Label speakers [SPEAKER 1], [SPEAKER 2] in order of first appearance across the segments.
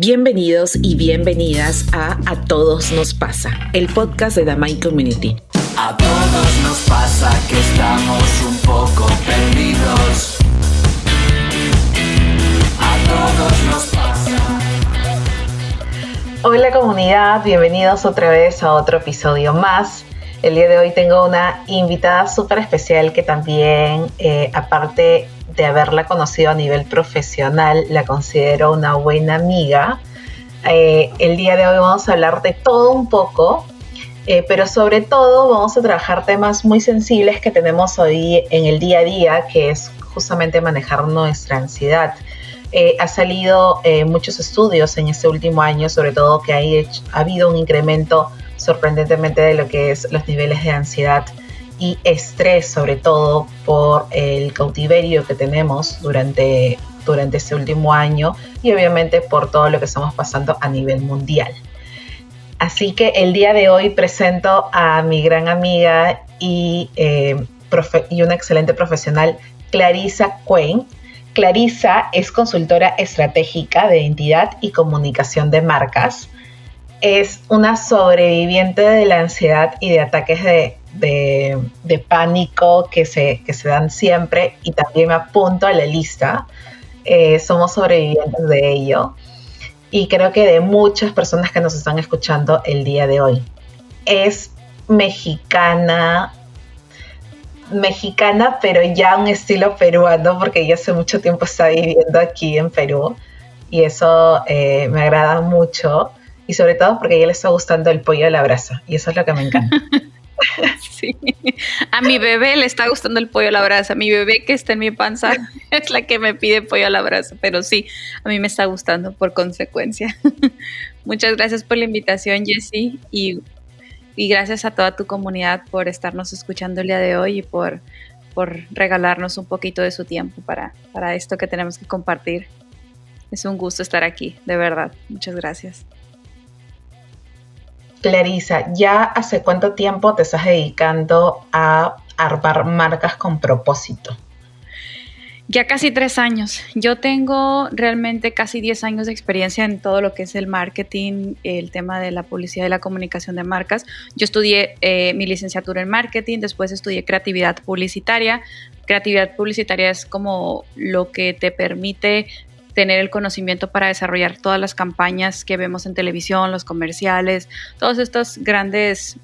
[SPEAKER 1] Bienvenidos y bienvenidas a Todos Nos Pasa, el podcast de The Mind Community.
[SPEAKER 2] A todos nos pasa que estamos un poco perdidos. A todos nos pasa.
[SPEAKER 3] Hola comunidad, bienvenidos otra vez a otro episodio más. El día de hoy tengo una invitada súper especial que también, aparte de haberla conocido a nivel profesional, la considero una buena amiga. El día de hoy vamos a hablar de todo un poco, pero sobre todo vamos a trabajar temas muy sensibles que tenemos hoy en el día a día, que es justamente manejar nuestra ansiedad. Ha salido muchos estudios en este último año, sobre todo que ha habido un incremento sorprendentemente de lo que es los niveles de ansiedad y estrés, sobre todo por el cautiverio que tenemos durante este último año y obviamente por todo lo que estamos pasando a nivel mundial. Así que el día de hoy presento a mi gran amiga y una excelente profesional, Clarissa Quain. Clarissa es consultora estratégica de identidad y comunicación de marcas. Es una sobreviviente de la ansiedad y de ataques de pánico que se dan siempre, y también me apunto a la lista. Somos sobrevivientes de ello y creo que de muchas personas que nos están escuchando el día de hoy. Es mexicana, pero ya un estilo peruano, porque ya hace mucho tiempo está viviendo aquí en Perú y eso me agrada mucho. Y sobre todo porque a ella le está gustando el pollo a la brasa. Y eso es lo que me encanta.
[SPEAKER 4] Sí, a mi bebé le está gustando el pollo a la brasa. Mi bebé que está en mi panza es la que me pide pollo a la brasa. Pero sí, a mí me está gustando por consecuencia. Muchas gracias por la invitación, Jessie. Y gracias a toda tu comunidad por estarnos escuchando el día de hoy y por regalarnos un poquito de su tiempo para esto que tenemos que compartir. Es un gusto estar aquí, de verdad. Muchas gracias.
[SPEAKER 3] Clarissa, ¿ya hace cuánto tiempo te estás dedicando a armar marcas con propósito?
[SPEAKER 4] Ya casi 3 años. Yo tengo realmente casi 10 años de experiencia en todo lo que es el marketing, el tema de la publicidad y la comunicación de marcas. Yo estudié mi licenciatura en marketing, después estudié creatividad publicitaria. Creatividad publicitaria es como lo que te permite tener el conocimiento para desarrollar todas las campañas que vemos en televisión, los comerciales, todos estos grandes,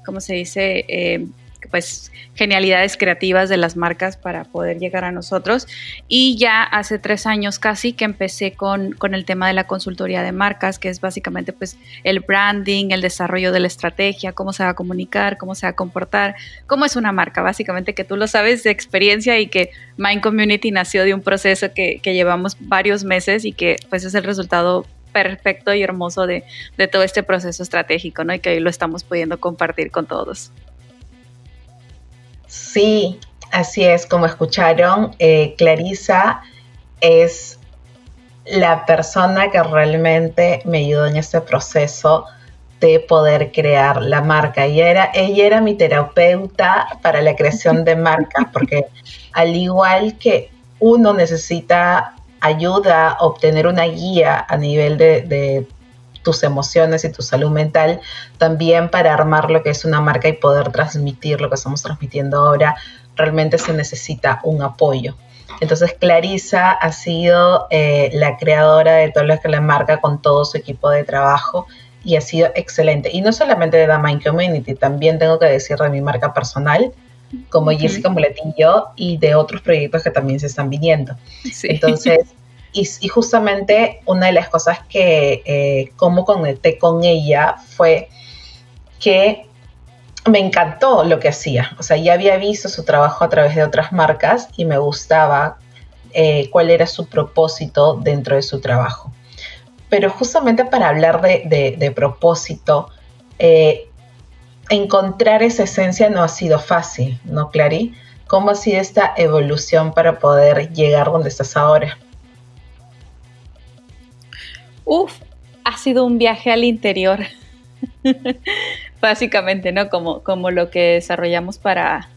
[SPEAKER 4] ¿cómo se dice? Pues genialidades creativas de las marcas para poder llegar a nosotros. Y ya hace 3 años casi que empecé con el tema de la consultoría de marcas, que es básicamente pues el branding, el desarrollo de la estrategia, cómo se va a comunicar, cómo se va a comportar, cómo es una marca, básicamente, que tú lo sabes de experiencia y que Mind Community nació de un proceso que llevamos varios meses y que pues es el resultado perfecto y hermoso de todo este proceso estratégico, ¿no? Y que hoy lo estamos pudiendo compartir con todos.
[SPEAKER 3] Sí, así es, como escucharon, Clarissa es la persona que realmente me ayudó en este proceso de poder crear la marca. Ella era mi terapeuta para la creación de marcas, porque al igual que uno necesita ayuda, obtener una guía a nivel de tus emociones y tu salud mental, también para armar lo que es una marca y poder transmitir lo que estamos transmitiendo ahora, realmente se necesita un apoyo. Entonces Clarissa ha sido la creadora de todo lo que es la marca con todo su equipo de trabajo y ha sido excelente. Y no solamente de The Mind Community, también tengo que decir de mi marca personal, como Jessica Muletillo, y de otros proyectos que también se están viniendo. Sí. Entonces, y justamente una de las cosas que como conecté con ella fue que me encantó lo que hacía. O sea, ya había visto su trabajo a través de otras marcas y me gustaba cuál era su propósito dentro de su trabajo. Pero justamente para hablar de propósito, encontrar esa esencia no ha sido fácil, ¿no, Clary? ¿Cómo ha sido esta evolución para poder llegar donde estás ahora?
[SPEAKER 4] Ha sido un viaje al interior, básicamente, ¿no? Como lo que desarrollamos para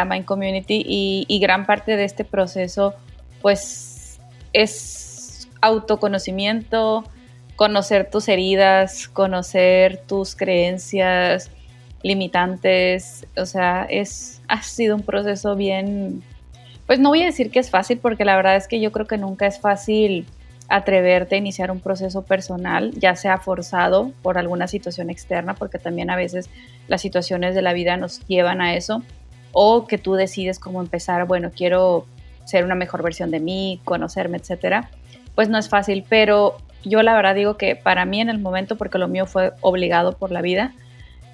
[SPEAKER 4] Mind Community y gran parte de este proceso, pues, es autoconocimiento, conocer tus heridas, conocer tus creencias limitantes. O sea, ha sido un proceso bien, pues no voy a decir que es fácil, porque la verdad es que yo creo que nunca es fácil atreverte a iniciar un proceso personal, ya sea forzado por alguna situación externa, porque también a veces las situaciones de la vida nos llevan a eso, o que tú decides cómo empezar, bueno, quiero ser una mejor versión de mí, conocerme, etcétera. Pues no es fácil, pero yo la verdad digo que para mí en el momento, porque lo mío fue obligado por la vida,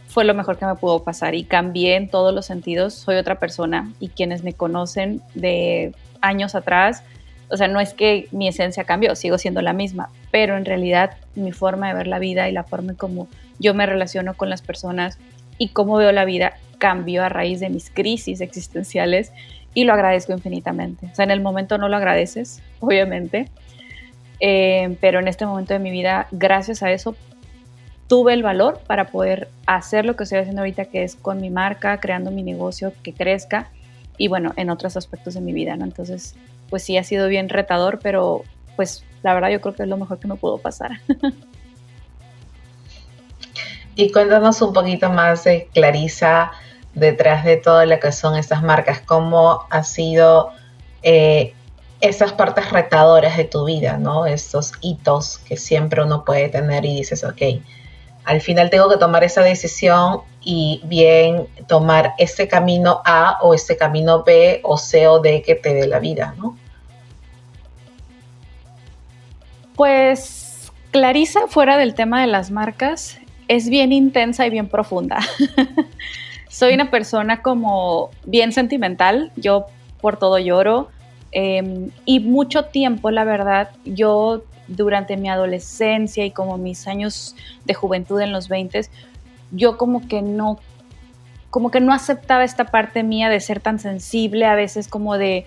[SPEAKER 4] fue lo mejor que me pudo pasar y cambié en todos los sentidos. Soy otra persona, y quienes me conocen de años atrás, o sea, no es que mi esencia cambió, sigo siendo la misma, pero en realidad mi forma de ver la vida y la forma en cómo yo me relaciono con las personas y cómo veo la vida cambió a raíz de mis crisis existenciales, y lo agradezco infinitamente. O sea, en el momento no lo agradeces, obviamente, pero en este momento de mi vida, gracias a eso, tuve el valor para poder hacer lo que estoy haciendo ahorita, que es con mi marca, creando mi negocio que crezca, y bueno, en otros aspectos de mi vida, ¿no? Entonces, pues sí, ha sido bien retador, pero pues la verdad yo creo que es lo mejor que me pudo pasar.
[SPEAKER 3] Y cuéntanos un poquito más de Clarisa, detrás de todo lo que son estas marcas, cómo ha sido esas partes retadoras de tu vida, ¿no? Estos hitos que siempre uno puede tener y dices, ok, al final tengo que tomar esa decisión, y bien tomar ese camino A o ese camino B o C o D que te dé la vida, ¿no?
[SPEAKER 4] Pues Clarisa, fuera del tema de las marcas, es bien intensa y bien profunda. Soy una persona como bien sentimental, yo por todo lloro, y mucho tiempo, la verdad, yo durante mi adolescencia y como mis años de juventud en los 20s, yo como que no aceptaba esta parte mía de ser tan sensible, a veces como de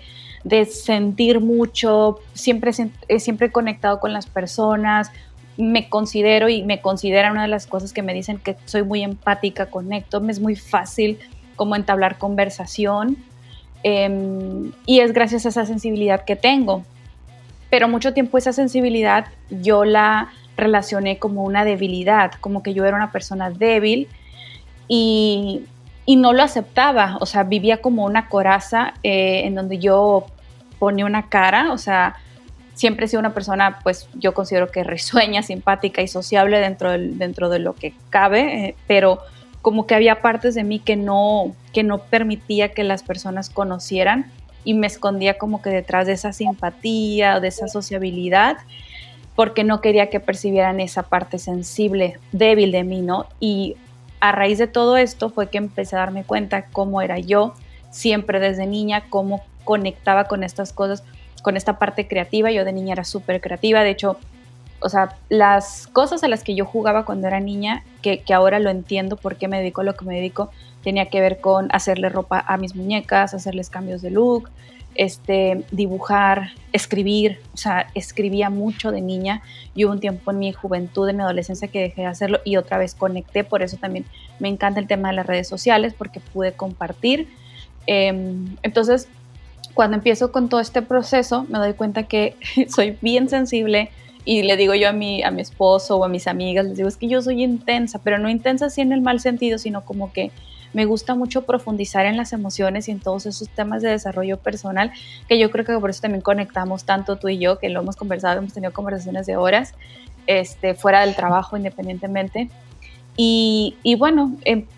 [SPEAKER 4] sentir mucho, siempre he conectado con las personas, me considero y me considera una de las cosas que me dicen que soy muy empática, conecto, me es muy fácil como entablar conversación, y es gracias a esa sensibilidad que tengo. Pero mucho tiempo esa sensibilidad yo la relacioné como una debilidad, como que yo era una persona débil, y no lo aceptaba. O sea, vivía como una coraza en donde yo ponía una cara. O sea, siempre he sido una persona, pues yo considero que risueña, simpática y sociable dentro de lo que cabe, pero como que había partes de mí que no permitía que las personas conocieran, y me escondía como que detrás de esa simpatía o de esa sociabilidad, porque no quería que percibieran esa parte sensible, débil de mí, ¿no? Y a raíz de todo esto fue que empecé a darme cuenta cómo era yo, siempre desde niña, cómo conectaba con estas cosas, con esta parte creativa. Yo de niña era súper creativa, de hecho, o sea, las cosas a las que yo jugaba cuando era niña, que ahora lo entiendo por qué me dedico a lo que me dedico, tenía que ver con hacerle ropa a mis muñecas, hacerles cambios de look, dibujar, escribir. O sea, escribía mucho de niña, y hubo un tiempo en mi juventud, en mi adolescencia, que dejé de hacerlo y otra vez conecté. Por eso también me encanta el tema de las redes sociales, porque pude compartir. Entonces, cuando empiezo con todo este proceso, me doy cuenta que soy bien sensible, y le digo yo a mi esposo o a mis amigas, les digo, es que yo soy intensa, pero no intensa así en el mal sentido, sino como que me gusta mucho profundizar en las emociones y en todos esos temas de desarrollo personal, que yo creo que por eso también conectamos tanto tú y yo, que lo hemos conversado, hemos tenido conversaciones de horas, fuera del trabajo, independientemente. Y bueno,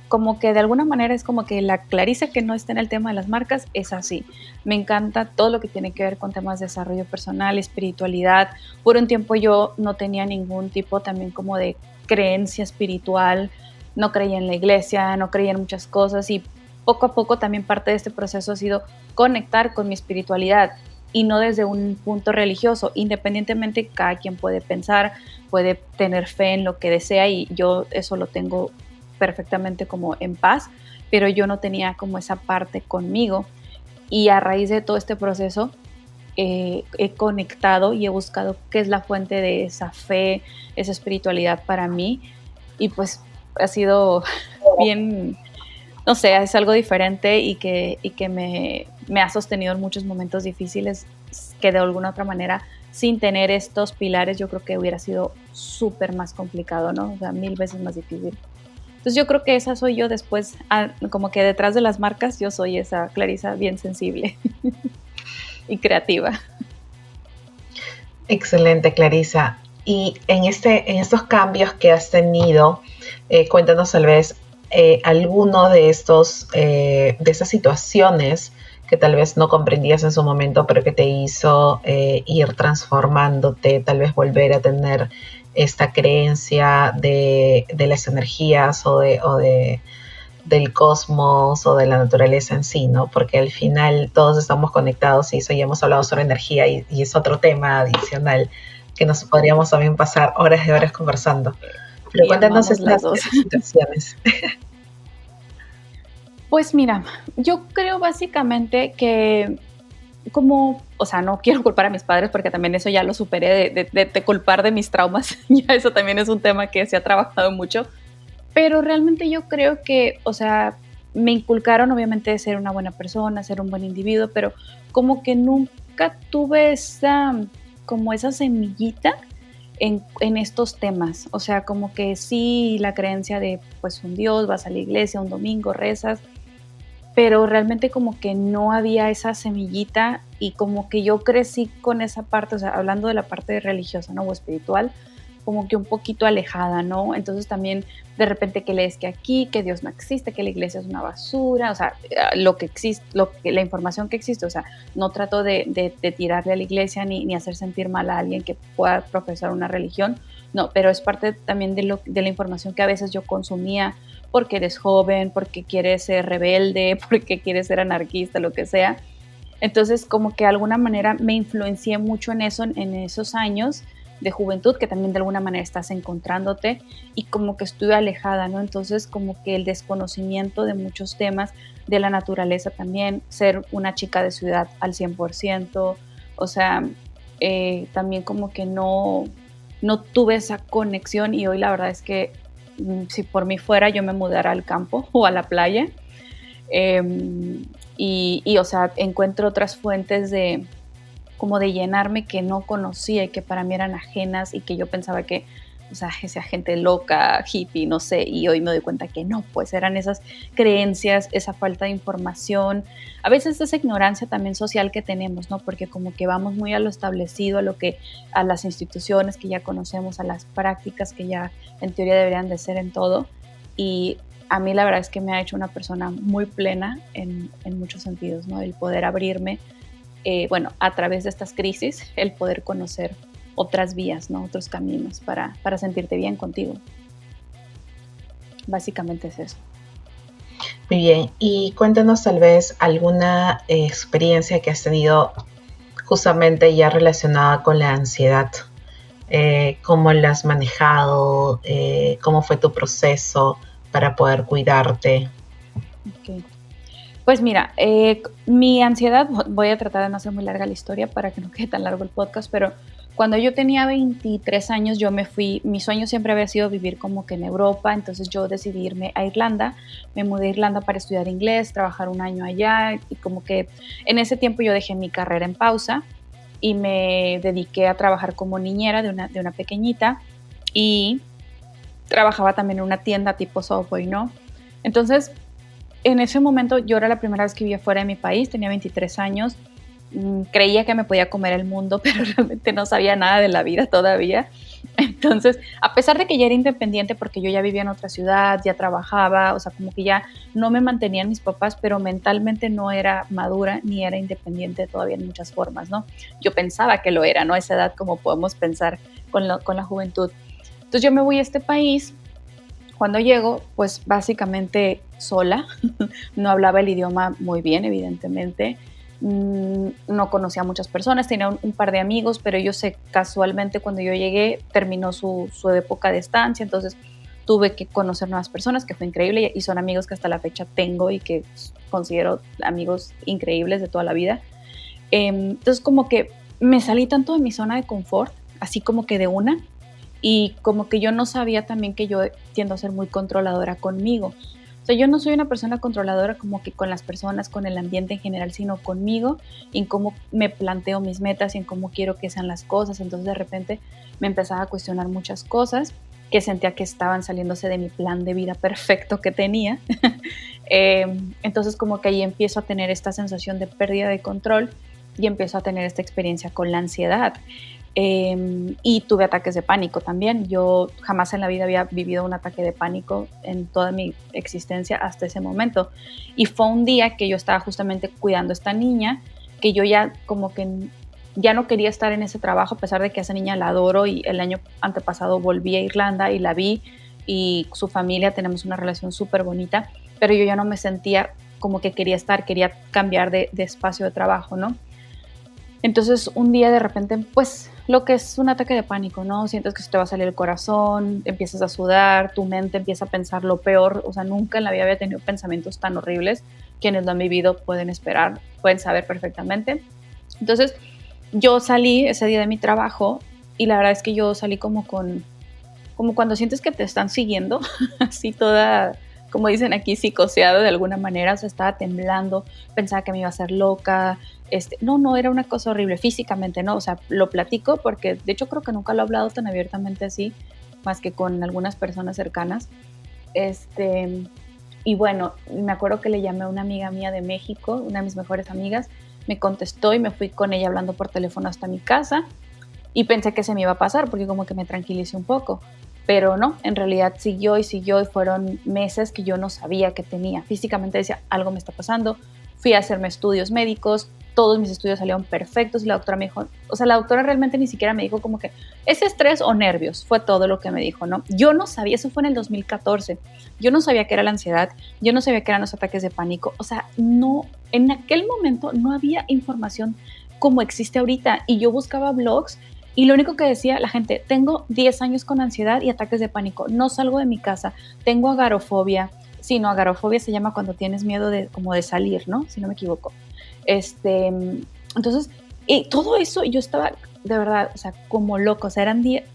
[SPEAKER 4] como que de alguna manera es como que la Clarisa que no está en el tema de las marcas es así. Me encanta todo lo que tiene que ver con temas de desarrollo personal, espiritualidad. Por un tiempo yo no tenía ningún tipo también como de creencia espiritual, no creía en la iglesia, no creía en muchas cosas, y poco a poco también parte de este proceso ha sido conectar con mi espiritualidad, y no desde un punto religioso. Independientemente, cada quien puede pensar, puede tener fe en lo que desea, y yo eso lo tengo perfectamente como en paz, pero yo no tenía como esa parte conmigo, y a raíz de todo este proceso he conectado y he buscado qué es la fuente de esa fe, esa espiritualidad para mí, y pues ha sido bien, no sé, es algo diferente, y que me ha sostenido en muchos momentos difíciles, que de alguna otra manera sin tener estos pilares, yo creo que hubiera sido súper más complicado, ¿no? O sea, 1000 veces más difícil. Entonces yo creo que esa soy yo después, como que detrás de las marcas, yo soy esa Clarisa bien sensible y creativa.
[SPEAKER 3] Excelente, Clarisa. Y en estos cambios que has tenido, cuéntanos tal vez alguno de esas situaciones que tal vez no comprendías en su momento, pero que te hizo ir transformándote, tal vez volver a tener esta creencia de las energías o del cosmos o de la naturaleza en sí, ¿no? Porque al final todos estamos conectados y eso ya hemos hablado sobre energía y es otro tema adicional que nos podríamos también pasar horas y horas conversando. Pero cuéntanos estas situaciones.
[SPEAKER 4] Pues mira, yo creo básicamente que o sea, no quiero culpar a mis padres porque también eso ya lo superé de culpar de mis traumas, ya eso también es un tema que se ha trabajado mucho, pero realmente yo creo que, o sea, me inculcaron obviamente ser una buena persona, ser un buen individuo, pero como que nunca tuve esa semillita en estos temas, o sea, como que sí, la creencia de pues un Dios, vas a la iglesia un domingo, rezas, pero realmente como que no había esa semillita y como que yo crecí con esa parte, o sea, hablando de la parte religiosa, ¿no? O espiritual, como que un poquito alejada, ¿no? Entonces también de repente que lees que aquí, que Dios no existe, que la iglesia es una basura, o sea, lo que existe, la información que existe, o sea, no trato de tirarle a la iglesia ni hacer sentir mal a alguien que pueda profesar una religión, no, pero es parte también de la información que a veces yo consumía porque eres joven, porque quieres ser rebelde, porque quieres ser anarquista, lo que sea. Entonces, como que de alguna manera me influencié mucho en eso, en esos años de juventud, que también de alguna manera estás encontrándote, y como que estuve alejada, ¿no? Entonces, como que el desconocimiento de muchos temas, de la naturaleza también, ser una chica de ciudad al 100%, o sea, también como que no tuve esa conexión, y hoy la verdad es que si por mí fuera yo me mudara al campo o a la playa, y o sea, encuentro otras fuentes como de llenarme que no conocía y que para mí eran ajenas y que yo pensaba que, o sea, esa gente loca, hippie, no sé, y hoy me doy cuenta que no, pues eran esas creencias, esa falta de información, a veces esa ignorancia también social que tenemos, ¿no? Porque como que vamos muy a lo establecido, a las instituciones que ya conocemos, a las prácticas que ya en teoría deberían de ser en todo, y a mí la verdad es que me ha hecho una persona muy plena en muchos sentidos, ¿no? El poder abrirme, bueno, a través de estas crisis, el poder conocer otras vías, ¿no? Otros caminos para sentirte bien contigo. Básicamente es eso.
[SPEAKER 3] Muy bien, y cuéntanos tal vez alguna experiencia que has tenido justamente ya relacionada con la ansiedad. ¿Cómo la has manejado? ¿Cómo fue tu proceso para poder cuidarte?
[SPEAKER 4] Okay. Pues mira, mi ansiedad, voy a tratar de no hacer muy larga la historia para que no quede tan largo el podcast, pero cuando yo tenía 23 años yo me fui, mi sueño siempre había sido vivir como que en Europa, entonces yo decidí irme a Irlanda, me mudé a Irlanda para estudiar inglés, trabajar un año allá, y como que en ese tiempo yo dejé mi carrera en pausa y me dediqué a trabajar como niñera de una pequeñita, y trabajaba también en una tienda tipo Subway, ¿no? Entonces, en ese momento yo era la primera vez que vivía fuera de mi país, tenía 23 años, creía que me podía comer el mundo, pero realmente no sabía nada de la vida todavía. Entonces, a pesar de que ya era independiente porque yo ya vivía en otra ciudad, ya trabajaba, o sea, como que ya no me mantenían mis papás, pero mentalmente no era madura ni era independiente todavía en muchas formas, ¿no? Yo pensaba que lo era, ¿no? A esa edad como podemos pensar con la juventud. Entonces yo me voy a este país. Cuando llego, pues básicamente sola, no hablaba el idioma muy bien, evidentemente, no conocía a muchas personas, tenía un par de amigos, pero ellos casualmente cuando yo llegué terminó su época de estancia, entonces tuve que conocer nuevas personas, que fue increíble, y son amigos que hasta la fecha tengo y que considero amigos increíbles de toda la vida. Entonces como que me salí tanto de mi zona de confort, así como que de una, y como que yo no sabía también que yo tiendo a ser muy controladora conmigo. O sea, yo no soy una persona controladora como que con las personas, con el ambiente en general, sino conmigo, en cómo me planteo mis metas y en cómo quiero que sean las cosas. Entonces de repente me empezaba a cuestionar muchas cosas que sentía que estaban saliéndose de mi plan de vida perfecto que tenía. Entonces como que ahí empiezo a tener esta sensación de pérdida de control y empiezo a tener esta experiencia con la ansiedad. Y tuve ataques de pánico también. Yo jamás en la vida había vivido un ataque de pánico en toda mi existencia hasta ese momento. Y fue un día que yo estaba justamente cuidando a esta niña, que yo ya como que ya no quería estar en ese trabajo, a pesar de que a esa niña la adoro y el año antepasado volví a Irlanda y la vi y su familia, tenemos una relación súper bonita, pero yo ya no me sentía como que quería cambiar de espacio de trabajo, ¿no? Entonces un día de repente, pues lo que es un ataque de pánico, ¿no? Sientes que se te va a salir el corazón, empiezas a sudar, tu mente empieza a pensar lo peor, o sea, nunca en la vida había tenido pensamientos tan horribles. Quienes lo han vivido pueden saber perfectamente. Entonces yo salí ese día de mi trabajo y la verdad es que yo salí como cuando sientes que te están siguiendo, así toda, como dicen aquí, psicoseada de alguna manera, o sea, estaba temblando, pensaba que me iba a hacer loca. No, era una cosa horrible físicamente, ¿no? O sea, lo platico porque de hecho creo que nunca lo he hablado tan abiertamente así, más que con algunas personas cercanas. Y bueno, me acuerdo que le llamé a una amiga mía de México, una de mis mejores amigas, me contestó y me fui con ella hablando por teléfono hasta mi casa y pensé que se me iba a pasar porque como que me tranquilicé un poco. Pero no, en realidad siguió y fueron meses que yo no sabía que tenía. Físicamente decía, algo me está pasando. Fui a hacerme estudios médicos, todos mis estudios salieron perfectos y la doctora me dijo, o sea, la doctora realmente ni siquiera me dijo como que es estrés o nervios, fue todo lo que me dijo, ¿no? Yo no sabía, eso fue en el 2014, yo no sabía qué era la ansiedad, yo no sabía qué eran los ataques de pánico, o sea, no, en aquel momento no había información como existe ahorita y yo buscaba blogs y lo único que decía la gente, tengo 10 años con ansiedad y ataques de pánico, no salgo de mi casa, tengo agorafobia. Sí, no, agorafobia se llama cuando tienes miedo como de salir, ¿no? Si no me equivoco. Entonces, todo eso yo estaba de verdad, o sea, como loco, o sea,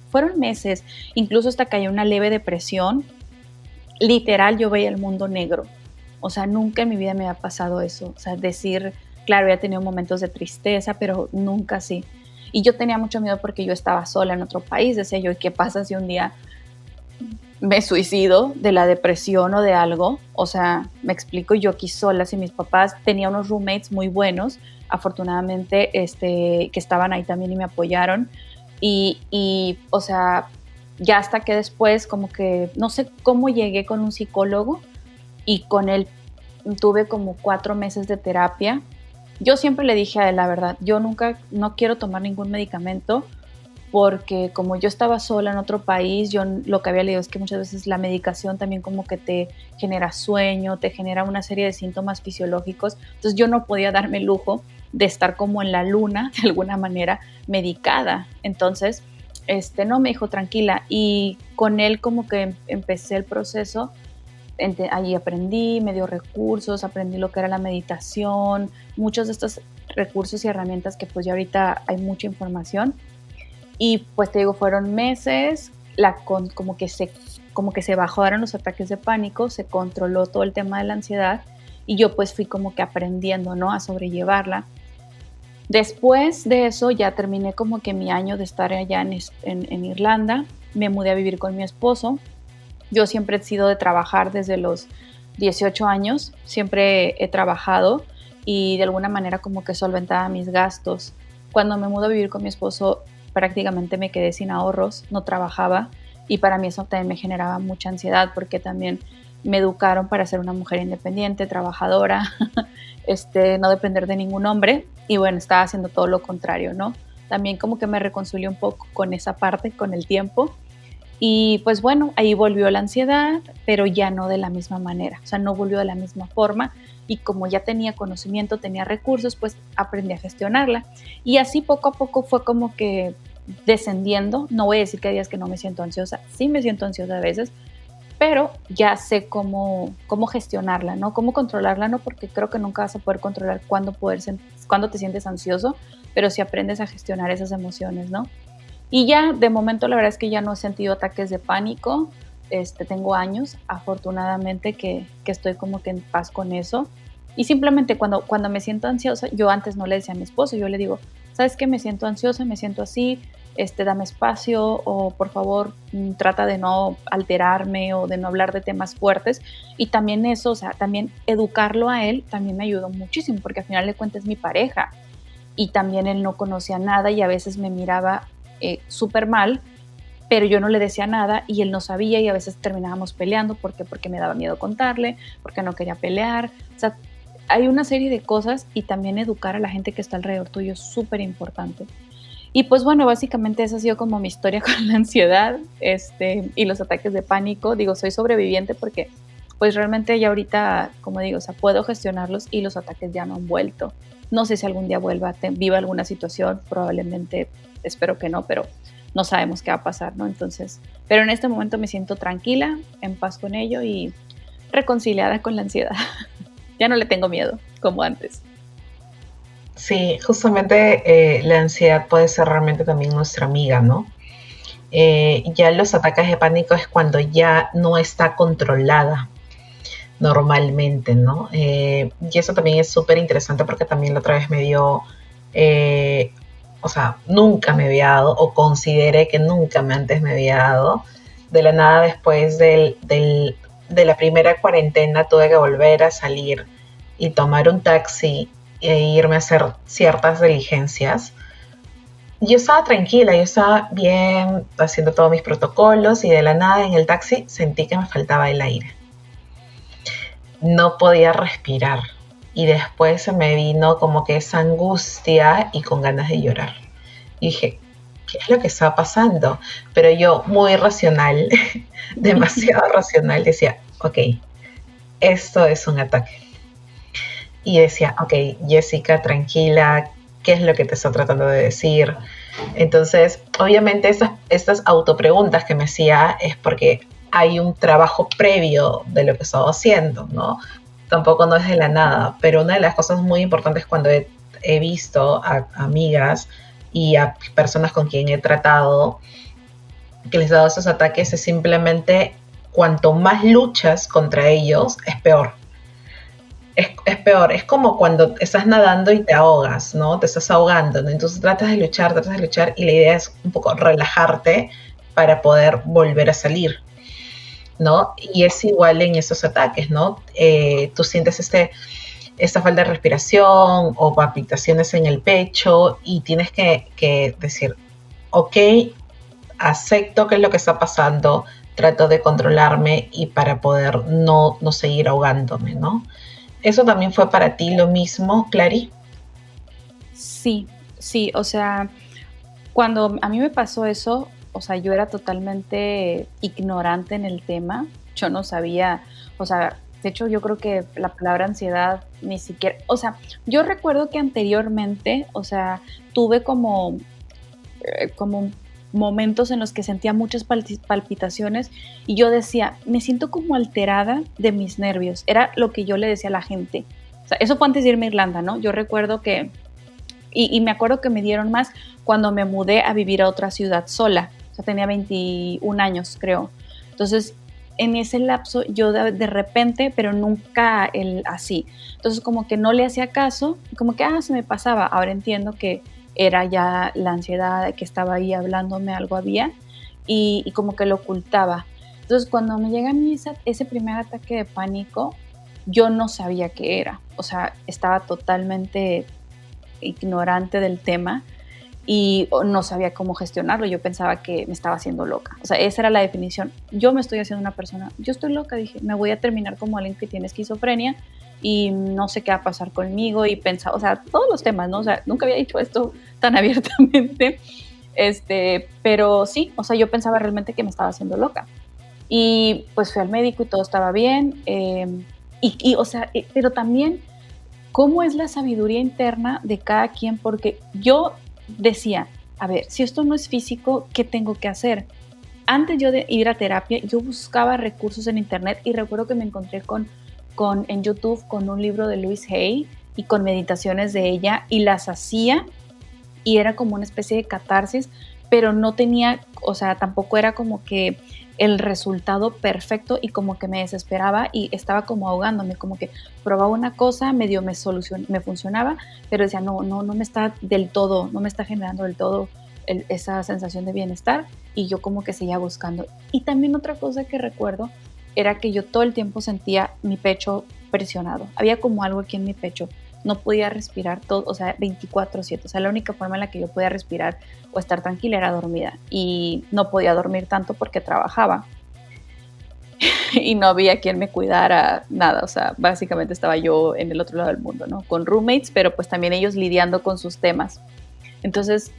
[SPEAKER 4] fueron meses, incluso hasta que haya una leve depresión, literal yo veía el mundo negro, o sea, nunca en mi vida me había pasado eso, o sea, decir, claro, había tenido momentos de tristeza, pero nunca así, y yo tenía mucho miedo porque yo estaba sola en otro país, decía yo, ¿y qué pasa si un día me suicido de la depresión o de algo? O sea, me explico, yo aquí sola, si mis papás, tenía unos roommates muy buenos, afortunadamente, que estaban ahí también y me apoyaron, y o sea, ya hasta que después como que, no sé cómo llegué con un psicólogo y con él tuve como 4 meses de terapia. Yo siempre le dije a él, la verdad, yo no quiero tomar ningún medicamento, porque como yo estaba sola en otro país, yo lo que había leído es que muchas veces la medicación también como que te genera sueño, te genera una serie de síntomas fisiológicos, entonces yo no podía darme el lujo de estar como en la luna, de alguna manera, medicada. Entonces, no, me dijo, tranquila, y con él como que empecé el proceso, allí aprendí, me dio recursos, aprendí lo que era la meditación, muchos de estos recursos y herramientas que pues ya ahorita hay mucha información. Y pues te digo, fueron meses, como que se bajaron los ataques de pánico, se controló todo el tema de la ansiedad y yo pues fui como que aprendiendo, ¿no?, a sobrellevarla. Después de eso ya terminé como que mi año de estar allá en Irlanda, me mudé a vivir con mi esposo. Yo siempre he sido de trabajar desde los 18 años, siempre he trabajado y de alguna manera como que solventaba mis gastos. Cuando me mudé a vivir con mi esposo, prácticamente me quedé sin ahorros, no trabajaba y para mí eso también me generaba mucha ansiedad porque también me educaron para ser una mujer independiente, trabajadora, no depender de ningún hombre y bueno, estaba haciendo todo lo contrario, ¿no? También como que me reconcilié un poco con esa parte, con el tiempo y pues bueno, ahí volvió la ansiedad, pero ya no de la misma manera, o sea, no volvió de la misma forma. Y como ya tenía conocimiento, tenía recursos, pues aprendí a gestionarla. Y así poco a poco fue como que descendiendo. No voy a decir que hay días que no me siento ansiosa, sí me siento ansiosa a veces, pero ya sé cómo gestionarla, ¿no? Cómo controlarla, ¿no? Porque creo que nunca vas a poder controlar cuándo te sientes ansioso, pero sí aprendes a gestionar esas emociones, ¿no? Y ya, de momento, la verdad es que ya no he sentido ataques de pánico. tengo años, afortunadamente, que estoy como que en paz con eso. Y simplemente cuando me siento ansiosa, yo antes no le decía a mi esposo, yo le digo, ¿sabes qué? Me siento ansiosa, me siento así, dame espacio, o por favor trata de no alterarme o de no hablar de temas fuertes. Y también eso, o sea, también educarlo a él también me ayudó muchísimo, porque al final de cuentas es mi pareja y también él no conocía nada y a veces me miraba súper mal, pero yo no le decía nada y él no sabía y a veces terminábamos peleando porque me daba miedo contarle, porque no quería pelear. O sea, hay una serie de cosas y también educar a la gente que está alrededor tuyo es súper importante. Y pues bueno, básicamente esa ha sido como mi historia con la ansiedad y los ataques de pánico. Digo, soy sobreviviente porque pues realmente ya ahorita, como digo, o sea, puedo gestionarlos y los ataques ya no han vuelto. No sé si algún día viva alguna situación, probablemente, espero que no, pero no sabemos qué va a pasar, ¿no? Entonces, pero en este momento me siento tranquila, en paz con ello y reconciliada con la ansiedad. Ya no le tengo miedo como antes.
[SPEAKER 3] Sí, justamente la ansiedad puede ser realmente también nuestra amiga, ¿no? Ya los ataques de pánico es cuando ya no está controlada normalmente, ¿no? Y eso también es súper interesante porque también la otra vez me dio, o sea, nunca me había dado, o consideré que nunca antes me había dado. De la nada, después de la primera cuarentena, tuve que volver a salir y tomar un taxi e irme a hacer ciertas diligencias. Yo estaba tranquila, yo estaba bien haciendo todos mis protocolos y de la nada en el taxi sentí que me faltaba el aire. No podía respirar y después se me vino como que esa angustia y con ganas de llorar. Y dije, ¿qué es lo que está pasando? Pero yo muy racional, demasiado racional, decía, ok, esto es un ataque. Y decía, ok, Jessica, tranquila, ¿qué es lo que te está tratando de decir? Entonces, obviamente estas autopreguntas que me hacía es porque hay un trabajo previo de lo que estaba haciendo, ¿no? Tampoco no es de la nada, pero una de las cosas muy importantes cuando he visto a amigas y a personas con quien he tratado que les he dado esos ataques es simplemente cuanto más luchas contra ellos, es peor. Es peor, es como cuando estás nadando y te ahogas, ¿no? Te estás ahogando, ¿no? Entonces tratas de luchar y la idea es un poco relajarte para poder volver a salir, ¿no? Y es igual en esos ataques, ¿no? Tú sientes esta falta de respiración o palpitaciones en el pecho y tienes que decir, ok, acepto qué es lo que está pasando, trato de controlarme y para poder no seguir ahogándome, ¿no? ¿Eso también fue para ti lo mismo, Clary?
[SPEAKER 4] Sí, o sea, cuando a mí me pasó eso, o sea, yo era totalmente ignorante en el tema, yo no sabía, o sea, de hecho yo creo que la palabra ansiedad ni siquiera, o sea, yo recuerdo que anteriormente, o sea, tuve como momentos en los que sentía muchas palpitaciones y yo decía, me siento como alterada de mis nervios, era lo que yo le decía a la gente, o sea, eso fue antes de irme a Irlanda, ¿no? Yo recuerdo que, y me acuerdo que me dieron más cuando me mudé a vivir a otra ciudad sola, o sea, tenía 21 años, creo, entonces en ese lapso yo de repente, pero nunca así, entonces como que no le hacía caso, como que, se me pasaba, ahora entiendo que era ya la ansiedad que estaba ahí hablándome, algo había, y como que lo ocultaba. Entonces, cuando me llega a mí ese primer ataque de pánico, yo no sabía qué era. O sea, estaba totalmente ignorante del tema y no sabía cómo gestionarlo. Yo pensaba que me estaba haciendo loca. O sea, esa era la definición. Yo me estoy haciendo una persona, yo estoy loca, dije, me voy a terminar como alguien que tiene esquizofrenia y no sé qué va a pasar conmigo y pensaba, o sea, todos los temas, ¿no? O sea, nunca había dicho esto tan abiertamente, pero sí, o sea, yo pensaba realmente que me estaba haciendo loca. Y pues fui al médico y todo estaba bien, o sea, pero también cómo es la sabiduría interna de cada quien, porque yo decía, a ver, si esto no es físico, ¿qué tengo que hacer? Antes yo de ir a terapia, yo buscaba recursos en internet y recuerdo que me encontré en YouTube con un libro de Louise Hay y con meditaciones de ella y las hacía y era como una especie de catarsis, pero no tenía, o sea, tampoco era como que el resultado perfecto y como que me desesperaba y estaba como ahogándome, como que probaba una cosa, medio me funcionaba, pero decía, no me está del todo, no me está generando del todo esa sensación de bienestar y yo como que seguía buscando. Y también otra cosa que recuerdo era que yo todo el tiempo sentía mi pecho presionado, había como algo aquí en mi pecho, no podía respirar todo, o sea, 24/7, o sea, la única forma en la que yo podía respirar o estar tranquila era dormida y no podía dormir tanto porque trabajaba y no había quien me cuidara, nada, o sea, básicamente estaba yo en el otro lado del mundo, ¿no? Con roommates, pero pues también ellos lidiando con sus temas. Entonces,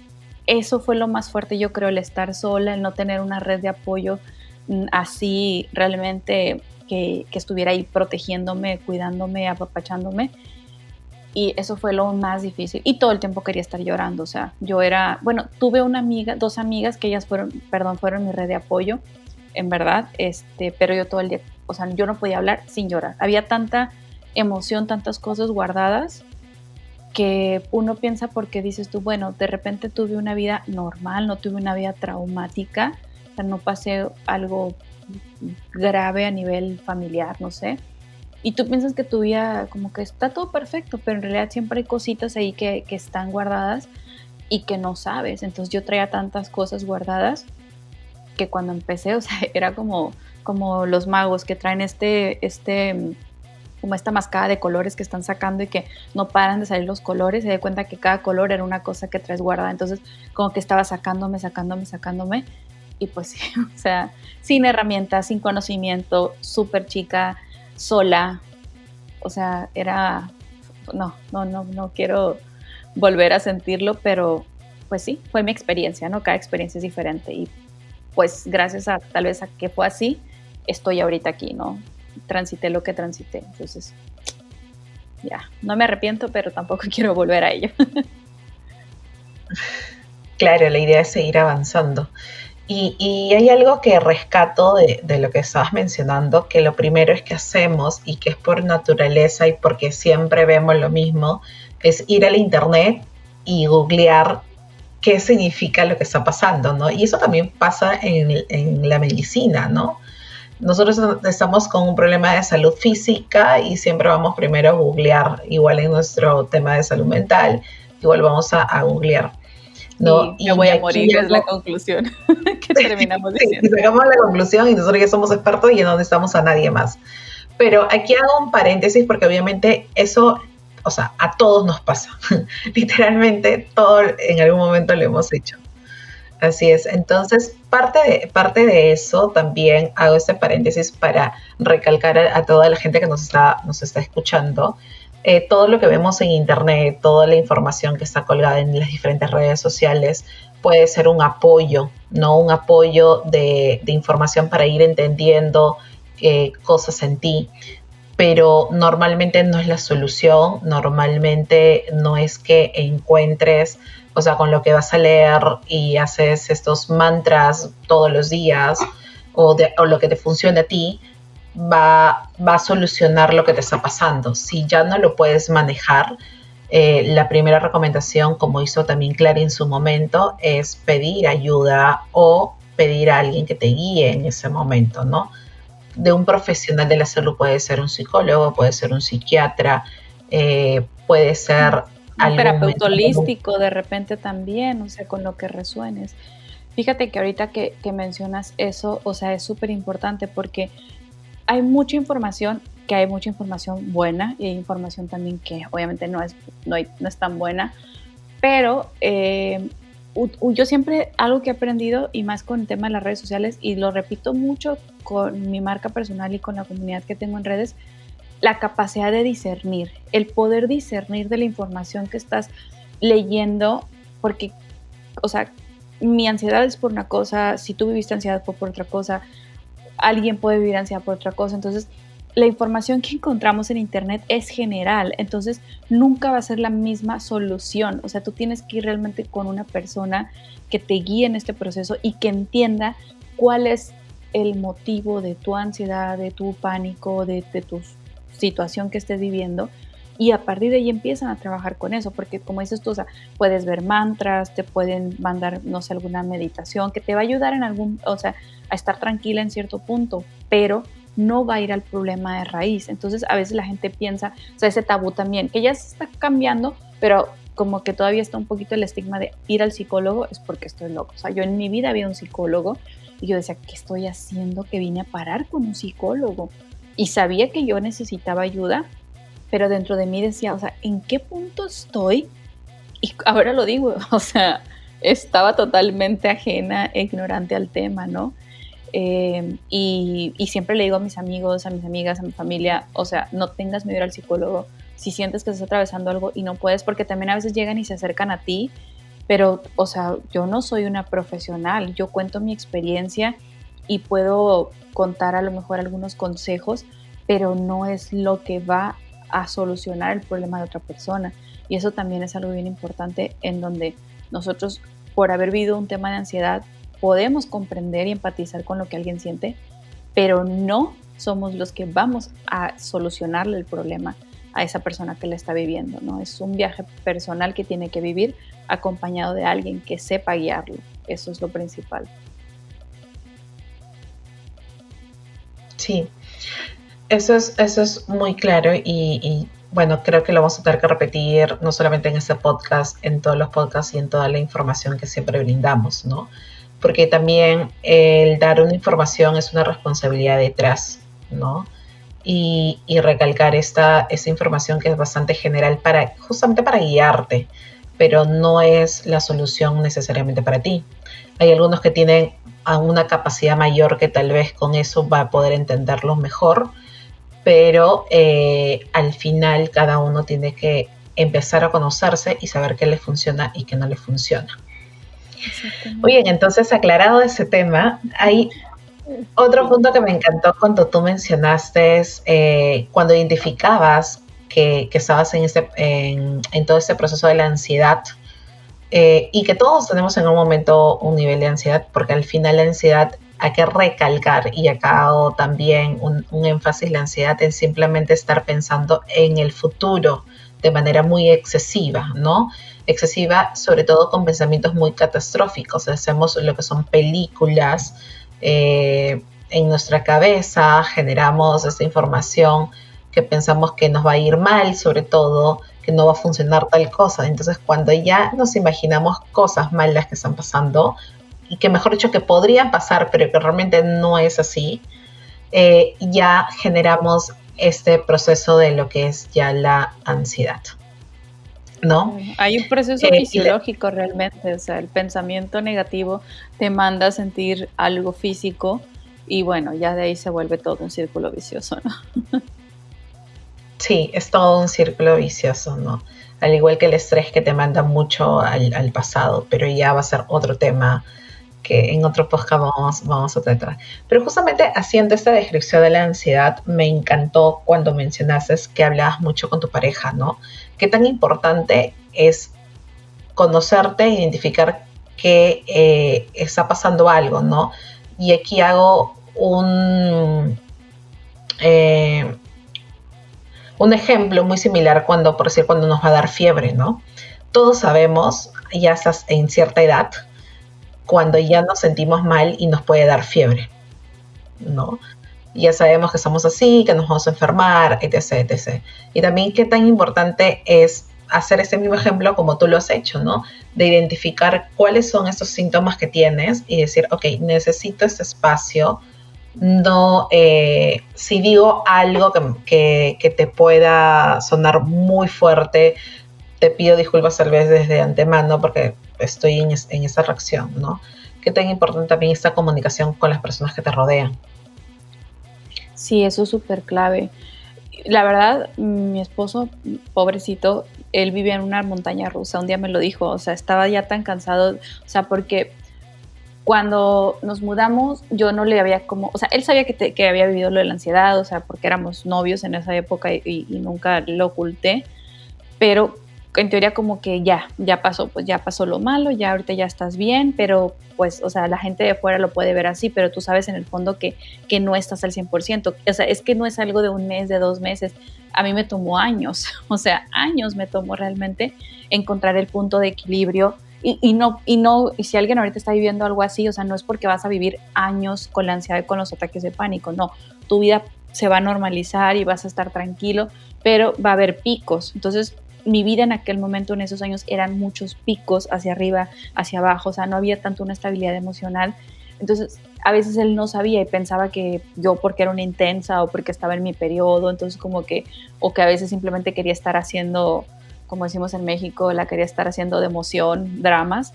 [SPEAKER 4] eso fue lo más fuerte, yo creo, el estar sola, el no tener una red de apoyo así realmente que estuviera ahí protegiéndome, cuidándome, apapachándome. Y eso fue lo más difícil. Y todo el tiempo quería estar llorando. O sea, yo era, bueno, tuve dos amigas que ellas fueron mi red de apoyo, en verdad. Pero yo todo el día, o sea, yo no podía hablar sin llorar. Había tanta emoción, tantas cosas guardadas que uno piensa porque dices tú, bueno, de repente tuve una vida normal, no tuve una vida traumática, o sea, no pasé algo grave a nivel familiar, no sé. Y tú piensas que tu vida como que está todo perfecto, pero en realidad siempre hay cositas ahí que están guardadas y que no sabes. Entonces yo traía tantas cosas guardadas que cuando empecé, o sea, era como los magos que traen como esta mascada de colores que están sacando y que no paran de salir los colores. Se da cuenta que cada color era una cosa que traes guardada. Entonces como que estaba sacándome. Y pues sí, o sea, sin herramientas, sin conocimiento, súper chica, sola, o sea, no quiero volver a sentirlo, pero pues sí, fue mi experiencia, ¿no? Cada experiencia es diferente y pues gracias a tal vez a que fue así, estoy ahorita aquí, ¿no? Transité lo que transité, entonces ya, no me arrepiento, pero tampoco quiero volver a ello.
[SPEAKER 3] Claro, la idea es seguir avanzando. Y hay algo que rescato de lo que estabas mencionando, que lo primero es que hacemos y que es por naturaleza y porque siempre vemos lo mismo, es ir al internet y googlear qué significa lo que está pasando, ¿no? Y eso también pasa en la medicina, ¿no? Nosotros estamos con un problema de salud física y siempre vamos primero a googlear, igual en nuestro tema de salud mental, igual vamos a googlear. ¿No?
[SPEAKER 4] Y me voy a morir, es la conclusión que terminamos diciendo.
[SPEAKER 3] Sí, sacamos la conclusión y nosotros ya somos expertos y no necesitamos a nadie más. Pero aquí hago un paréntesis porque obviamente eso, o sea, a todos nos pasa. Literalmente todo en algún momento lo hemos hecho. Así es. Entonces, parte de eso también hago este paréntesis para recalcar a toda la gente que nos está escuchando. Todo lo que vemos en internet, toda la información que está colgada en las diferentes redes sociales puede ser un apoyo, ¿no? Un apoyo de información para ir entendiendo cosas en ti, pero normalmente no es la solución, normalmente no es que encuentres, o sea, con lo que vas a leer y haces estos mantras todos los días o lo que te funcione a ti, va a solucionar lo que te está pasando. Si ya no lo puedes manejar, la primera recomendación, como hizo también Clara en su momento, es pedir ayuda o pedir a alguien que te guíe en ese momento, ¿no? De un profesional de la salud, puede ser un psicólogo, puede ser un psiquiatra, puede ser
[SPEAKER 4] un terapeuta holístico de repente también, o sea, con lo que resuenes. Fíjate que ahorita que mencionas eso, o sea, es súper importante porque hay mucha información buena y hay información también que obviamente no es tan buena, pero yo siempre, algo que he aprendido y más con el tema de las redes sociales, y lo repito mucho con mi marca personal y con la comunidad que tengo en redes, la capacidad de discernir, el poder discernir de la información que estás leyendo, porque, o sea, mi ansiedad es por una cosa, si tú viviste ansiedad fue por otra cosa, alguien puede vivir ansiedad por otra cosa. Entonces, la información que encontramos en internet es general, entonces nunca va a ser la misma solución. O sea, tú tienes que ir realmente con una persona que te guíe en este proceso y que entienda cuál es el motivo de tu ansiedad, de tu pánico, de tu situación que estés viviendo, y a partir de ahí empiezan a trabajar con eso, porque como dices tú, o sea, puedes ver mantras, te pueden mandar, no sé, alguna meditación que te va a ayudar en algún, o sea, a estar tranquila en cierto punto, pero no va a ir al problema de raíz. Entonces a veces la gente piensa, o sea, ese tabú también, que ya se está cambiando, pero como que todavía está un poquito el estigma de ir al psicólogo es porque estoy loco. O sea, yo en mi vida había un psicólogo y yo decía, ¿qué estoy haciendo que vine a parar con un psicólogo? Y sabía que yo necesitaba ayuda, pero dentro de mí decía, o sea, ¿en qué punto estoy? Y ahora lo digo, o sea, estaba totalmente ajena e ignorante al tema, ¿no? Y siempre le digo a mis amigos, a mis amigas, a mi familia, o sea, no tengas miedo al psicólogo si sientes que estás atravesando algo y no puedes, porque también a veces llegan y se acercan a ti, pero, o sea, yo no soy una profesional, yo cuento mi experiencia y puedo contar a lo mejor algunos consejos, pero no es lo que va a solucionar el problema de otra persona. Y eso también es algo bien importante en donde nosotros, por haber vivido un tema de ansiedad, podemos comprender y empatizar con lo que alguien siente, pero no somos los que vamos a solucionarle el problema a esa persona que la está viviendo, ¿no? Es un viaje personal que tiene que vivir acompañado de alguien que sepa guiarlo. Eso es lo principal.
[SPEAKER 3] Sí, eso es muy claro y bueno, creo que lo vamos a tener que repetir no solamente en este podcast, en todos los podcasts y en toda la información que siempre brindamos, ¿no? Porque también el dar una información es una responsabilidad detrás, ¿no? Y recalcar esta información que es bastante general justamente para guiarte, pero no es la solución necesariamente para ti. Hay algunos que tienen una capacidad mayor que tal vez con eso va a poder entenderlo mejor, pero al final cada uno tiene que empezar a conocerse y saber qué le funciona y qué no le funciona. Oye, entonces aclarado ese tema, hay otro punto que me encantó cuando tú mencionaste cuando identificabas que estabas en todo este proceso de la ansiedad y que todos tenemos en un momento un nivel de ansiedad, porque al final la ansiedad hay que recalcar, y acá hago también un énfasis, la ansiedad es simplemente estar pensando en el futuro de manera muy excesiva, ¿no? Excesiva sobre todo con pensamientos muy catastróficos. Hacemos lo que son películas en nuestra cabeza, generamos esta información que pensamos que nos va a ir mal, sobre todo que no va a funcionar tal cosa. Entonces cuando ya nos imaginamos cosas malas que están pasando y que mejor dicho que podrían pasar pero que realmente no es así, ya generamos este proceso de lo que es ya la ansiedad, ¿no?
[SPEAKER 4] Hay un proceso fisiológico realmente, o sea, el pensamiento negativo te manda a sentir algo físico y bueno, ya de ahí se vuelve todo un círculo vicioso, ¿no?
[SPEAKER 3] Sí, es todo un círculo vicioso, ¿no? Al igual que el estrés que te manda mucho al pasado, pero ya va a ser otro tema que en otro podcast vamos a tratar. Pero justamente haciendo esta descripción de la ansiedad, me encantó cuando mencionaste que hablabas mucho con tu pareja, ¿no? Qué tan importante es conocerte, identificar que está pasando algo, ¿no? Y aquí hago un ejemplo muy similar cuando nos va a dar fiebre, ¿no? Todos sabemos, ya estás en cierta edad, cuando ya nos sentimos mal y nos puede dar fiebre, ¿no? Ya sabemos que estamos así, que nos vamos a enfermar, etc., etc. Y también qué tan importante es hacer este mismo ejemplo como tú lo has hecho, ¿no? De identificar cuáles son estos síntomas que tienes y decir, ok, necesito este espacio. No, si digo algo que te pueda sonar muy fuerte, te pido disculpas tal vez desde antemano porque estoy en esa reacción, ¿no? Qué tan importante también esta comunicación con las personas que te rodean.
[SPEAKER 4] Sí, eso es súper clave. La verdad, mi esposo, pobrecito, él vivía en una montaña rusa, un día me lo dijo, o sea, estaba ya tan cansado, o sea, porque cuando nos mudamos, yo no le había como, o sea, él sabía que había vivido lo de la ansiedad, o sea, porque éramos novios en esa época y nunca lo oculté, pero en teoría como que ya pasó, pues ya pasó lo malo, ya ahorita ya estás bien, pero pues, o sea, la gente de fuera lo puede ver así, pero tú sabes en el fondo que no estás al 100%, o sea, es que no es algo de un mes, de 2 meses, a mí me tomó años, o sea, años me tomó realmente encontrar el punto de equilibrio. Y si alguien ahorita está viviendo algo así, o sea, no es porque vas a vivir años con la ansiedad y con los ataques de pánico, no, tu vida se va a normalizar y vas a estar tranquilo, pero va a haber picos. Entonces, mi vida en aquel momento, en esos años, eran muchos picos hacia arriba, hacia abajo, o sea, no había tanto una estabilidad emocional. Entonces, a veces él no sabía y pensaba que yo porque era una intensa o porque estaba en mi periodo, entonces como que, o que a veces simplemente quería estar haciendo, como decimos en México, la quería estar haciendo de emoción, dramas,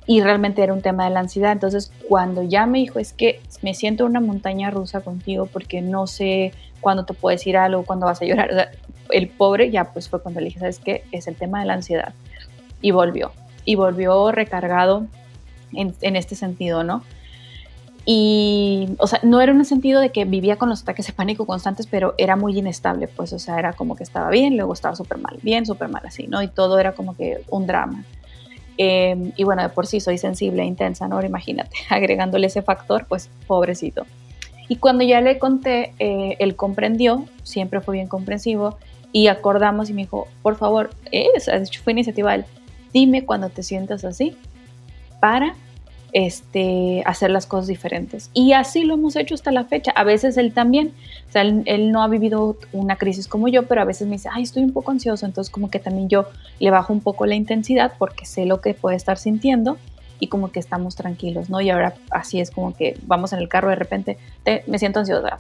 [SPEAKER 4] y realmente era un tema de la ansiedad. Entonces, cuando ya me dijo, es que me siento una montaña rusa contigo porque no sé cuándo te puedes decir algo, cuándo vas a llorar, o sea, el pobre ya pues fue cuando le dije, ¿sabes qué? Es el tema de la ansiedad. Y volvió recargado en este sentido, ¿no? Y, o sea, no era un sentido de que vivía con los ataques de pánico constantes, pero era muy inestable, pues, o sea, era como que estaba bien, luego estaba súper mal, bien, súper mal, así, ¿no? Y todo era como que un drama. Y bueno, de por sí soy sensible e intensa, ¿no? Ahora imagínate, agregándole ese factor, pues, pobrecito. Y cuando ya le conté, él comprendió, siempre fue bien comprensivo, y acordamos y me dijo, por favor, fue iniciativa de él, dime cuando te sientas así, para hacer las cosas diferentes. Y así lo hemos hecho hasta la fecha. A veces él también, o sea, él no ha vivido una crisis como yo, pero a veces me dice, ay, estoy un poco ansioso, entonces como que también yo le bajo un poco la intensidad porque sé lo que puede estar sintiendo y como que estamos tranquilos, ¿no? Y ahora así es como que vamos en el carro de repente, me siento ansiosa,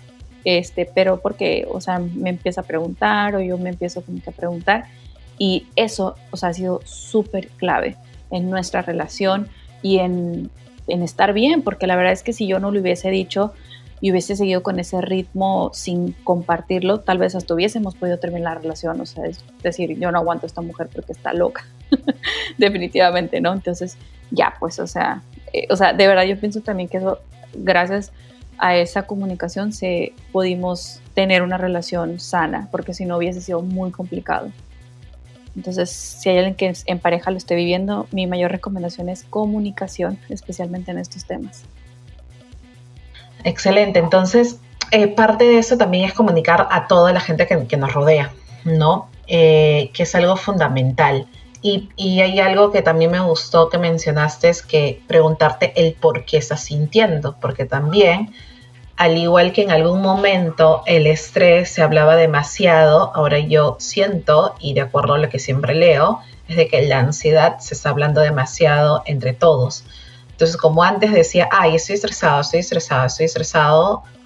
[SPEAKER 4] pero porque, o sea, me empieza a preguntar o yo me empiezo como que a preguntar y eso, o sea, ha sido súper clave en nuestra relación y en estar bien, porque la verdad es que si yo no lo hubiese dicho y hubiese seguido con ese ritmo sin compartirlo, tal vez hasta hubiésemos podido terminar la relación, o sea, es decir, yo no aguanto a esta mujer porque está loca, definitivamente, ¿no? Entonces, ya, pues, o sea, de verdad yo pienso también que eso, gracias a esa comunicación, pudimos tener una relación sana, porque si no hubiese sido muy complicado. Entonces, si hay alguien que en pareja lo esté viviendo, mi mayor recomendación es comunicación, especialmente en estos temas.
[SPEAKER 3] Excelente. Entonces, parte de eso también es comunicar a toda la gente que nos rodea, ¿no? Que es algo fundamental. Y hay algo que también me gustó que mencionaste, es que preguntarte el por qué estás sintiendo, porque también, al igual que en algún momento el estrés se hablaba demasiado, ahora yo siento, y de acuerdo a lo que siempre leo, es de que la ansiedad se está hablando demasiado entre todos. Entonces, como antes decía, ay, estoy estresado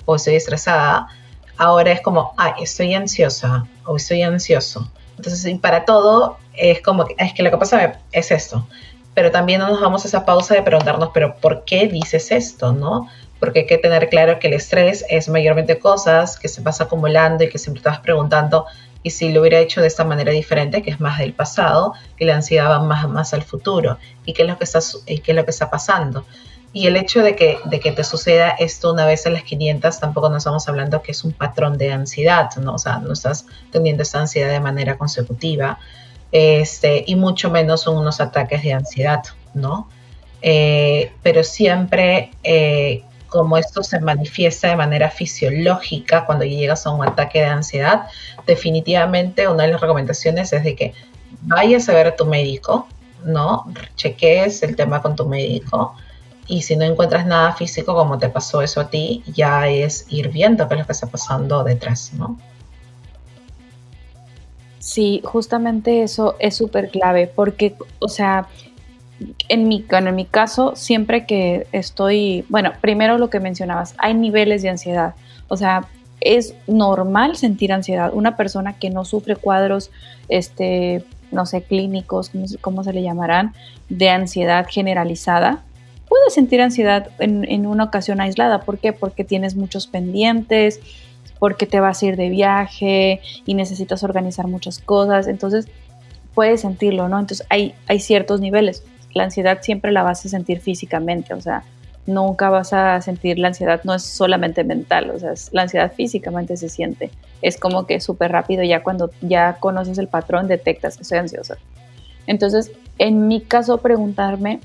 [SPEAKER 3] o estoy estresada, ahora es como, ay, estoy ansiosa o estoy ansioso. Entonces, y para todo es como, es que lo que pasa es esto. Pero también no nos damos esa pausa de preguntarnos, pero ¿por qué dices esto, no? Porque hay que tener claro que el estrés es mayormente cosas que se vas acumulando y que siempre te vas preguntando, y si lo hubiera hecho de esta manera diferente, que es más del pasado, y la ansiedad va más al futuro, y qué es lo que está pasando. Y el hecho de que te suceda esto una vez a las 500, tampoco nos estamos hablando que es un patrón de ansiedad, ¿no? O sea, no estás teniendo esta ansiedad de manera consecutiva, y mucho menos son unos ataques de ansiedad, ¿no? Pero siempre, como esto se manifiesta de manera fisiológica cuando llegas a un ataque de ansiedad, definitivamente una de las recomendaciones es de que vayas a ver a tu médico, ¿no? Cheques el tema con tu médico, y si no encuentras nada físico como te pasó eso a ti, ya es ir viendo qué es lo que está pasando detrás, ¿no?
[SPEAKER 4] Sí, justamente eso es súper clave porque, o sea, en mi caso, siempre que estoy, bueno, primero lo que mencionabas, hay niveles de ansiedad, o sea, es normal sentir ansiedad. Una persona que no sufre cuadros, no sé, clínicos, ¿cómo se le llamarán?, de ansiedad generalizada, puede sentir ansiedad en una ocasión aislada. ¿Por qué? Porque tienes muchos pendientes, porque te vas a ir de viaje y necesitas organizar muchas cosas, entonces puedes sentirlo, ¿no? Entonces hay ciertos niveles. La ansiedad siempre la vas a sentir físicamente, o sea, nunca vas a sentir la ansiedad, no es solamente mental, o sea, la ansiedad físicamente se siente. Es como que súper rápido, ya cuando ya conoces el patrón, detectas que estoy ansiosa. Entonces, en mi caso, preguntarme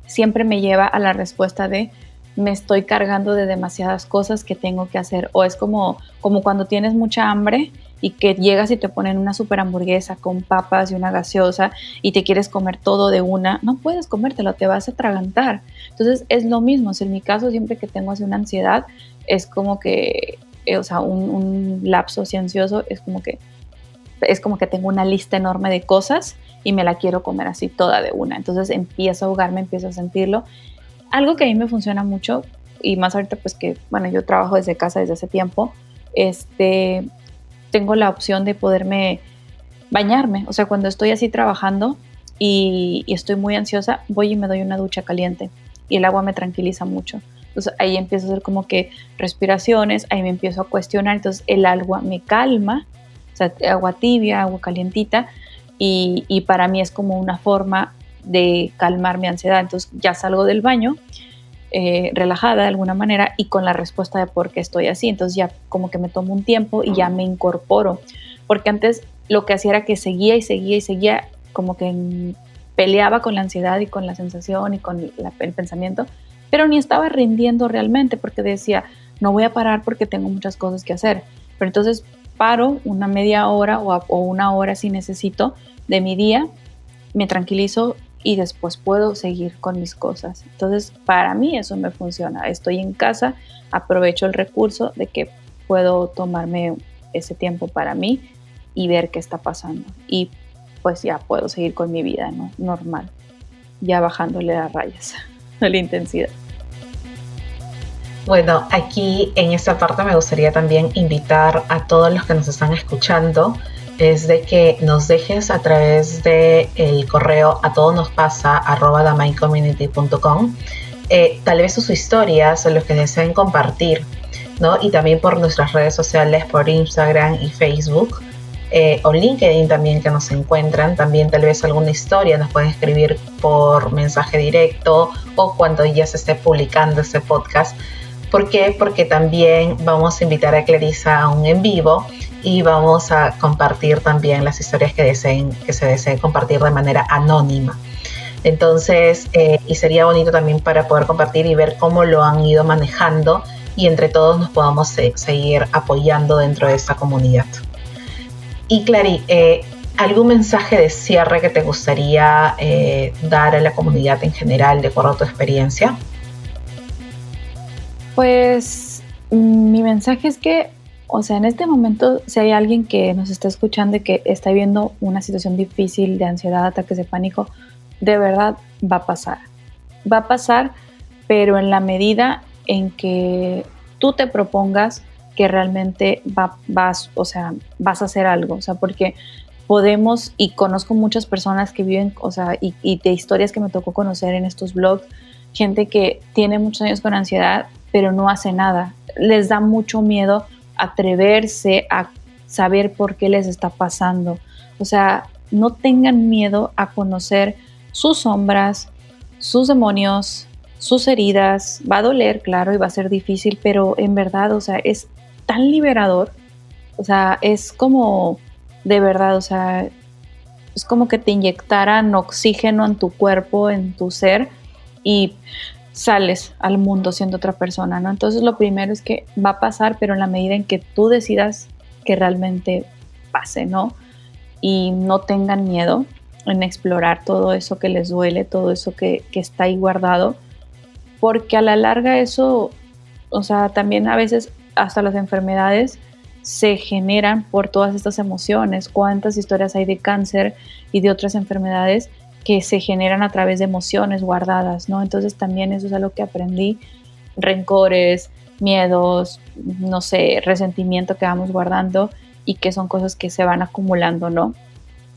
[SPEAKER 4] siempre me lleva a la respuesta de me estoy cargando de demasiadas cosas que tengo que hacer. O es como cuando tienes mucha hambre y que llegas y te ponen una super hamburguesa con papas y una gaseosa y te quieres comer todo de una. No puedes comértelo, te vas a atragantar. Entonces es lo mismo. En mi caso, siempre que tengo así una ansiedad, es como que, o sea, un lapso así ansioso, es como que tengo una lista enorme de cosas y me la quiero comer así toda de una. Entonces empiezo a ahogarme, empiezo a sentirlo. Algo que a mí me funciona mucho, y más ahorita pues que, bueno, yo trabajo desde casa desde hace tiempo, tengo la opción de poderme bañarme. O sea, cuando estoy así trabajando y estoy muy ansiosa, voy y me doy una ducha caliente y el agua me tranquiliza mucho. Entonces ahí empiezo a hacer como que respiraciones, ahí me empiezo a cuestionar, entonces el agua me calma, o sea, agua tibia, agua calientita, y para mí es como una forma de calmar mi ansiedad. Entonces ya salgo del baño relajada de alguna manera y con la respuesta de por qué estoy así. Entonces ya como que me tomo un tiempo y ya me incorporo, porque antes lo que hacía era que seguía y seguía y seguía, como que peleaba con la ansiedad y con la sensación y con el pensamiento, pero ni estaba rindiendo realmente, porque decía, no voy a parar porque tengo muchas cosas que hacer. Pero entonces paro una media hora o una hora si necesito de mi día, me tranquilizo y después puedo seguir con mis cosas. Entonces, para mí eso me funciona. Estoy en casa, aprovecho el recurso de que puedo tomarme ese tiempo para mí y ver qué está pasando. Y pues ya puedo seguir con mi vida, ¿no? Normal, ya bajándole las rayas a la intensidad.
[SPEAKER 3] Bueno, aquí en esta parte me gustaría también invitar a todos los que nos están escuchando, es de que nos dejes a través del correo atodonospasa@themindcommunity.com tal vez sus historias o los que deseen compartir, ¿no? Y también por nuestras redes sociales, por Instagram y Facebook, o LinkedIn también, que nos encuentran. También tal vez alguna historia nos pueden escribir por mensaje directo o cuando ya se esté publicando este podcast. ¿Por qué? Porque también vamos a invitar a Clarisa a un en vivo y vamos a compartir también las historias que se deseen compartir de manera anónima. Entonces, y sería bonito también para poder compartir y ver cómo lo han ido manejando y entre todos nos podamos seguir apoyando dentro de esta comunidad. Y Clary, ¿algún mensaje de cierre que te gustaría dar a la comunidad en general de acuerdo a tu experiencia?
[SPEAKER 4] Pues mi mensaje es que, o sea, en este momento, si hay alguien que nos está escuchando y que está viviendo una situación difícil de ansiedad, ataques de pánico, de verdad va a pasar. Va a pasar, pero en la medida en que tú te propongas que realmente vas a hacer algo. O sea, porque podemos, y conozco muchas personas que viven, o sea, y de historias que me tocó conocer en estos blogs, gente que tiene muchos años con ansiedad, pero no hace nada. Les da mucho miedo atreverse a saber por qué les está pasando. O sea, no tengan miedo a conocer sus sombras, sus demonios, sus heridas. Va a doler, claro, y va a ser difícil, pero en verdad, o sea, es tan liberador. O sea, es como, de verdad, o sea, es como que te inyectaran oxígeno en tu cuerpo, en tu ser, y sales al mundo siendo otra persona, ¿no? Entonces lo primero es que va a pasar, pero en la medida en que tú decidas que realmente pase, ¿no? Y no tengan miedo en explorar todo eso que les duele, todo eso que está ahí guardado, porque a la larga eso, o sea, también a veces hasta las enfermedades se generan por todas estas emociones. ¿Cuántas historias hay de cáncer y de otras enfermedades que se generan a través de emociones guardadas, ¿no? Entonces también eso es algo que aprendí, rencores, miedos, no sé, resentimiento que vamos guardando y que son cosas que se van acumulando, ¿no?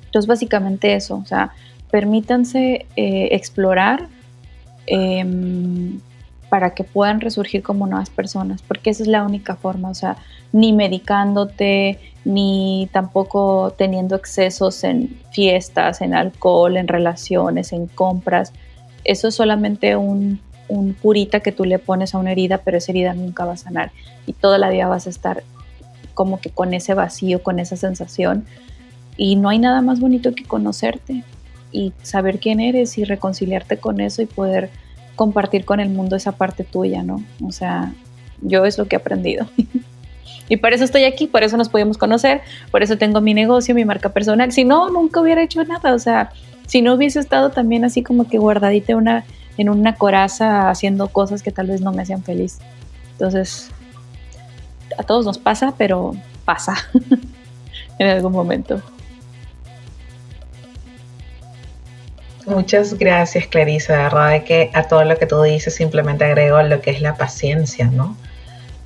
[SPEAKER 4] Entonces básicamente eso, o sea, permítanse explorar para que puedan resurgir como nuevas personas, porque esa es la única forma, o sea, ni medicándote, ni tampoco teniendo excesos en fiestas, en alcohol, en relaciones, en compras. Eso es solamente un curita que tú le pones a una herida, pero esa herida nunca va a sanar y toda la vida vas a estar como que con ese vacío, con esa sensación, y no hay nada más bonito que conocerte y saber quién eres y reconciliarte con eso y poder compartir con el mundo esa parte tuya, ¿no? O sea, yo es lo que he aprendido. Y por eso estoy aquí, por eso nos podemos conocer, por eso tengo mi negocio, mi marca personal. Si no, nunca hubiera hecho nada. O sea, si no hubiese estado también así como que guardadita en una coraza haciendo cosas que tal vez no me hacían feliz. Entonces, a todos nos pasa, pero pasa en algún momento.
[SPEAKER 3] Muchas gracias, Clarisa. De verdad de que a todo lo que tú dices simplemente agrego lo que es la paciencia, ¿no?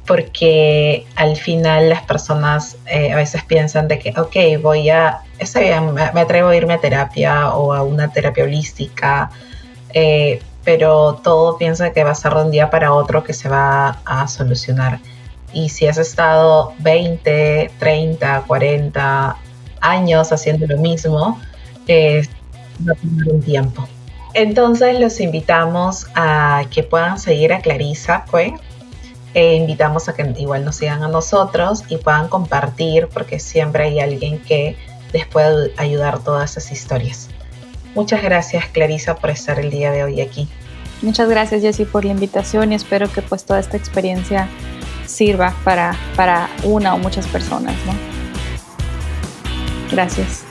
[SPEAKER 3] Porque al final las personas a veces piensan de que, ok, está bien, me atrevo a irme a terapia o a una terapia holística, pero todo piensa que va a ser de un día para otro que se va a solucionar. Y si has estado 20, 30, 40 años haciendo lo mismo, va a tomar un tiempo. Entonces los invitamos a que puedan seguir a Clarisa, pues. Invitamos a que igual nos sigan a nosotros y puedan compartir, porque siempre hay alguien que les puede ayudar todas esas historias. Muchas gracias, Clarisa, por estar el día de hoy aquí.
[SPEAKER 4] Muchas gracias, Jessie, por la invitación y espero que pues toda esta experiencia sirva para una o muchas personas, ¿no? Gracias.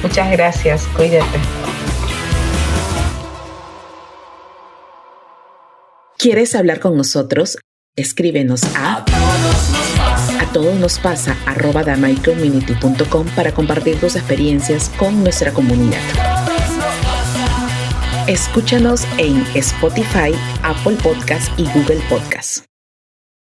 [SPEAKER 3] Muchas gracias, cuídate.
[SPEAKER 1] ¿Quieres hablar con nosotros? Escríbenos a @damaincommunity.com para compartir tus experiencias con nuestra comunidad. Escúchanos en Spotify, Apple Podcast y Google Podcast.